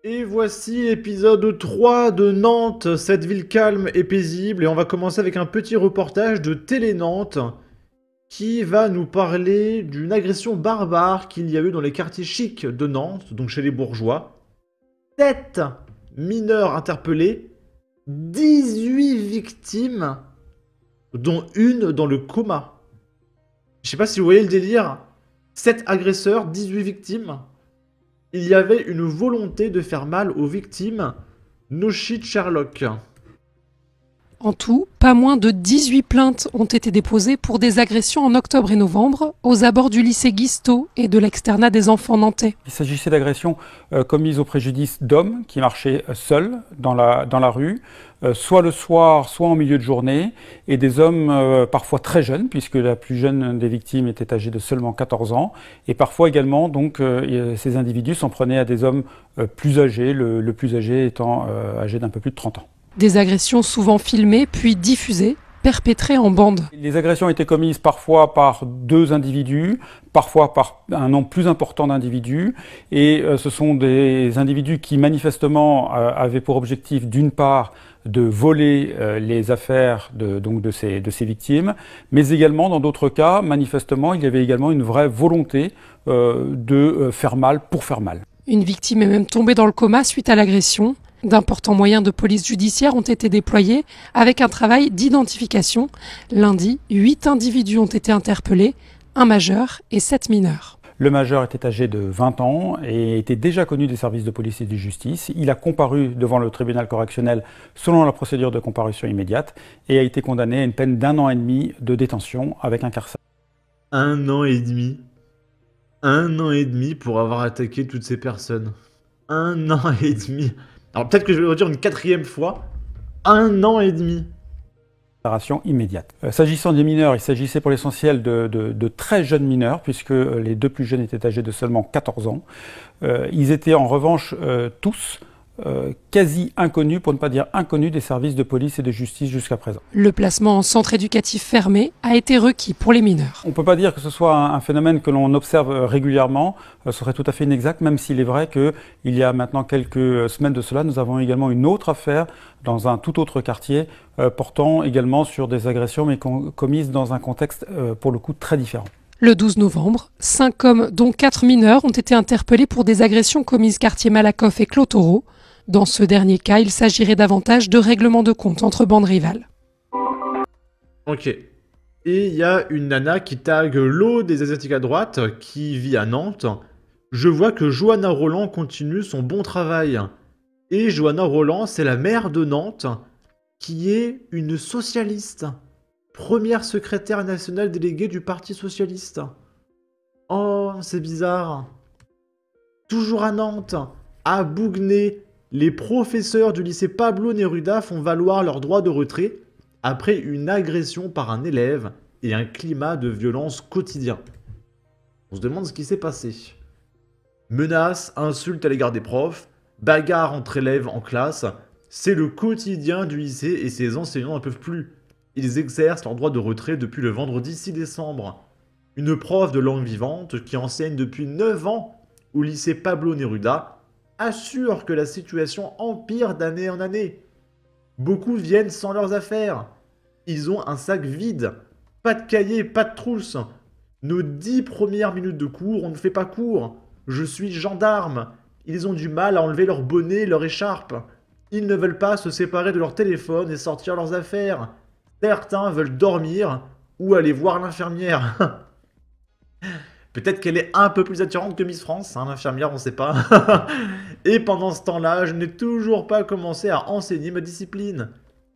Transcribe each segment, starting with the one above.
Et voici l'épisode 3 de Nantes, cette ville calme et paisible. Et on va commencer avec un petit reportage de Télé Nantes qui va nous parler d'une agression barbare qu'il y a eu dans les quartiers chics de Nantes, donc chez les bourgeois. 7 mineurs interpellés, 18 victimes, dont une dans le coma. Je sais pas si vous voyez le délire. 7 agresseurs, 18 victimes. Il y avait une volonté de faire mal aux victimes. No shit Sherlock. En tout, pas moins de 18 plaintes ont été déposées pour des agressions en octobre et novembre aux abords du lycée Guisteau et de l'externat des enfants nantais. Il s'agissait d'agressions commises au préjudice d'hommes qui marchaient seuls dans la rue, soit le soir, soit en milieu de journée, et des hommes parfois très jeunes, puisque la plus jeune des victimes était âgée de seulement 14 ans, et parfois également, donc, ces individus s'en prenaient à des hommes plus âgés, le plus âgé étant âgé d'un peu plus de 30 ans. Des agressions souvent filmées puis diffusées, perpétrées en bande. Les agressions étaient commises parfois par deux individus, parfois par un nombre plus important d'individus, et ce sont des individus qui manifestement avaient pour objectif d'une part de voler les affaires de ces victimes, mais également dans d'autres cas, manifestement, il y avait également une vraie volonté de faire mal pour faire mal. Une victime est même tombée dans le coma suite à l'agression. D'importants moyens de police judiciaire ont été déployés avec un travail d'identification. Lundi, 8 individus ont été interpellés, un majeur et 7 mineurs. Le majeur était âgé de 20 ans et était déjà connu des services de police et de justice. Il a comparu devant le tribunal correctionnel selon la procédure de comparution immédiate et a été condamné à une peine d'1 an et demi de détention avec incarcération. 1 an et demi. 1 an et demi pour avoir attaqué toutes ces personnes. 1 an et demi. Alors peut-être que je vais le redire une 4e fois. 1 an et demi. Immédiate. S'agissant des mineurs, il s'agissait pour l'essentiel de très jeunes mineurs, puisque les deux plus jeunes étaient âgés de seulement 14 ans. Ils étaient en revanche tous quasi inconnus, pour ne pas dire inconnus, des services de police et de justice jusqu'à présent. Le placement en centre éducatif fermé a été requis pour les mineurs. On ne peut pas dire que ce soit un phénomène que l'on observe régulièrement, ce serait tout à fait inexact, même s'il est vrai qu'il y a maintenant quelques semaines de cela, nous avons également une autre affaire dans un tout autre quartier, portant également sur des agressions, mais commises dans un contexte pour le coup très différent. Le 12 novembre, 5 hommes, dont 4 mineurs, ont été interpellés pour des agressions commises quartier Malakoff et Clotoro. Dans ce dernier cas, il s'agirait davantage de règlement de compte entre bandes rivales. Ok. Et il y a une nana qui tague l'eau des Asiatiques à droite, qui vit à Nantes. Je vois que Johanna Roland continue son bon travail. Et Johanna Roland, c'est la maire de Nantes, qui est une socialiste. Première secrétaire nationale déléguée du Parti Socialiste. Oh, c'est bizarre. Toujours à Nantes, à Bouguenais, les professeurs du lycée Pablo Neruda font valoir leur droit de retrait après une agression par un élève et un climat de violence quotidien. On se demande ce qui s'est passé. Menaces, insultes à l'égard des profs, bagarres entre élèves en classe, c'est le quotidien du lycée et ses enseignants n'en peuvent plus. Ils exercent leur droit de retrait depuis le vendredi 6 décembre. Une prof de langue vivante qui enseigne depuis 9 ans au lycée Pablo Neruda assure que la situation empire d'année en année. Beaucoup viennent sans leurs affaires. Ils ont un sac vide. Pas de cahier, pas de trousse. Nos 10 premières minutes de cours, on ne fait pas cours. Je suis gendarme. Ils ont du mal à enlever leur bonnet, leur écharpe. Ils ne veulent pas se séparer de leur téléphone et sortir leurs affaires. Certains veulent dormir ou aller voir l'infirmière. Peut-être qu'elle est un peu plus attirante que Miss France, hein, l'infirmière, on sait pas. Et pendant ce temps-là, je n'ai toujours pas commencé à enseigner ma discipline.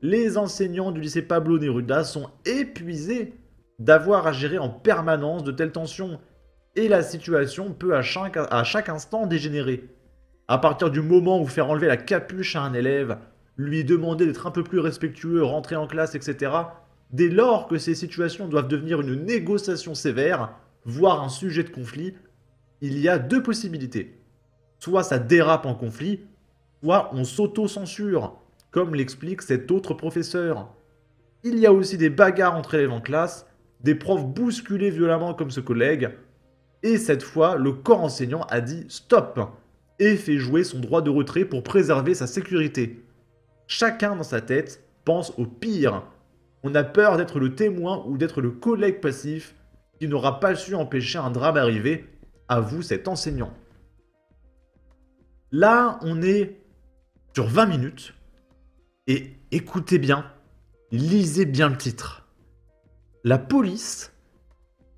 Les enseignants du lycée Pablo Neruda sont épuisés d'avoir à gérer en permanence de telles tensions. Et la situation peut à chaque instant dégénérer. À partir du moment où faire enlever la capuche à un élève, lui demander d'être un peu plus respectueux, rentrer en classe, etc., dès lors que ces situations doivent devenir une négociation sévère, voire un sujet de conflit, il y a 2 possibilités. Soit ça dérape en conflit, soit on s'auto-censure, comme l'explique cet autre professeur. Il y a aussi des bagarres entre élèves en classe, des profs bousculés violemment comme ce collègue, et cette fois, le corps enseignant a dit « Stop !» et fait jouer son droit de retrait pour préserver sa sécurité. Chacun dans sa tête pense au pire. On a peur d'être le témoin ou d'être le collègue passif qui n'aura pas su empêcher un drame arrivé, avoue cet enseignant. Là, on est sur 20 minutes, et écoutez bien, lisez bien le titre. La police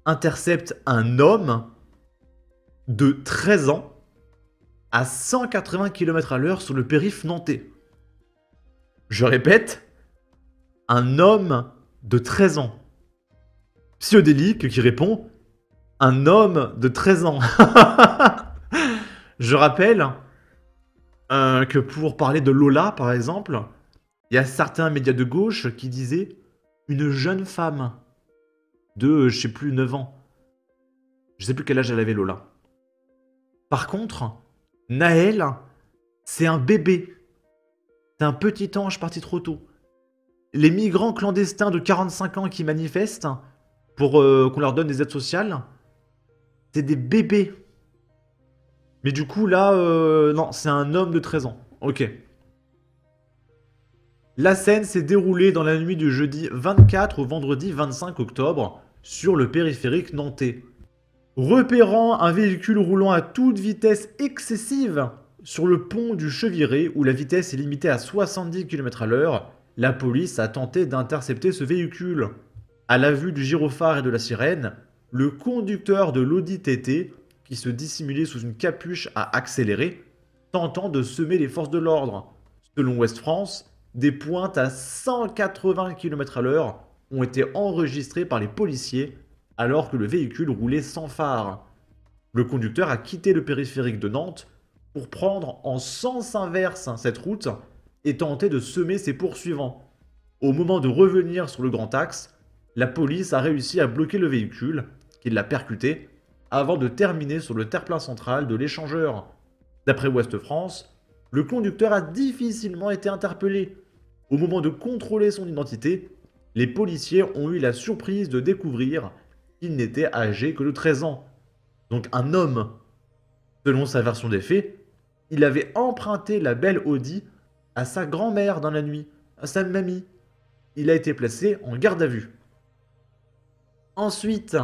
intercepte un homme de 13 ans à 180 km/h sur le périph' nantais. Je répète, un homme de 13 ans. Psyodélique qui répond, un homme de 13 ans. Je rappelle que pour parler de Lola, par exemple, il y a certains médias de gauche qui disaient une jeune femme de, je sais plus, 9 ans. Je sais plus quel âge elle avait, Lola. Par contre, Naël, c'est un bébé. C'est un petit ange parti trop tôt. Les migrants clandestins de 45 ans qui manifestent pour qu'on leur donne des aides sociales, c'est des bébés. Mais du coup, là, non, c'est un homme de 13 ans. Ok. La scène s'est déroulée dans la nuit du jeudi 24 au vendredi 25 octobre sur le périphérique nantais. Repérant un véhicule roulant à toute vitesse excessive sur le pont du Cheviré, où la vitesse est limitée à 70 km/h, la police a tenté d'intercepter ce véhicule. À la vue du gyrophare et de la sirène, le conducteur de l'Audi TT, qui se dissimulait sous une capuche, a accéléré, tentant de semer les forces de l'ordre. Selon Ouest France, des pointes à 180 km/h ont été enregistrées par les policiers alors que le véhicule roulait sans phare. Le conducteur a quitté le périphérique de Nantes pour prendre en sens inverse cette route et tenter de semer ses poursuivants. Au moment de revenir sur le grand axe, la police a réussi à bloquer le véhicule, qui l'a percuté, avant de terminer sur le terre-plein central de l'échangeur. D'après Ouest France, le conducteur a difficilement été interpellé. Au moment de contrôler son identité, les policiers ont eu la surprise de découvrir qu'il n'était âgé que de 13 ans. Donc un homme. Selon sa version des faits, il avait emprunté la belle Audi à sa grand-mère dans la nuit, à sa mamie. Il a été placé en garde à vue. Ensuite,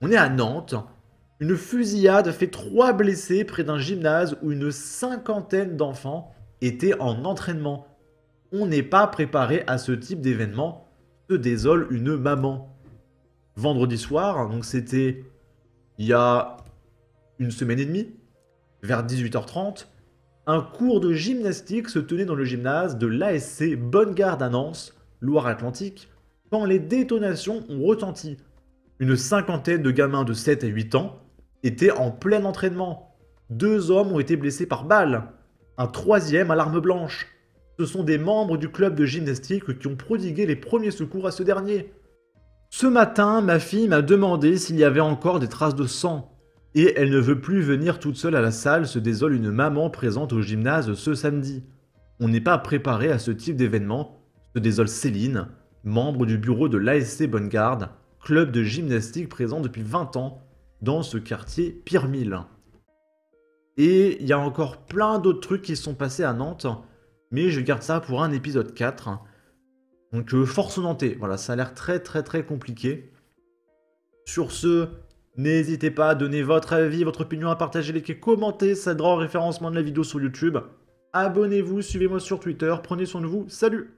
on est à Nantes. Une fusillade fait 3 blessés près d'un gymnase où une cinquantaine d'enfants étaient en entraînement. On n'est pas préparé à ce type d'événement, se désole une maman. Vendredi soir, donc c'était il y a une semaine et demie, vers 18h30, un cours de gymnastique se tenait dans le gymnase de l'ASC Bonne Garde à Nantes, Loire-Atlantique, quand les détonations ont retenti. Une cinquantaine de gamins de 7 à 8 ans étaient en plein entraînement. 2 hommes ont été blessés par balle, un 3e à l'arme blanche. Ce sont des membres du club de gymnastique qui ont prodigué les premiers secours à ce dernier. Ce matin, ma fille m'a demandé s'il y avait encore des traces de sang. Et elle ne veut plus venir toute seule à la salle, se désole une maman présente au gymnase ce samedi. On n'est pas préparé à ce type d'événement, se désole Céline, membre du bureau de l'ASC Bonne Garde, club de gymnastique présent depuis 20 ans dans ce quartier Pirmille. Et il y a encore plein d'autres trucs qui sont passés à Nantes, mais je garde ça pour un épisode 4. Donc force nantais, voilà, ça a l'air très compliqué. Sur ce, n'hésitez pas à donner votre avis, votre opinion, à partager, liker, commenter, ça aidera au référencement de la vidéo sur YouTube. Abonnez-vous, suivez-moi sur Twitter, prenez soin de vous, salut!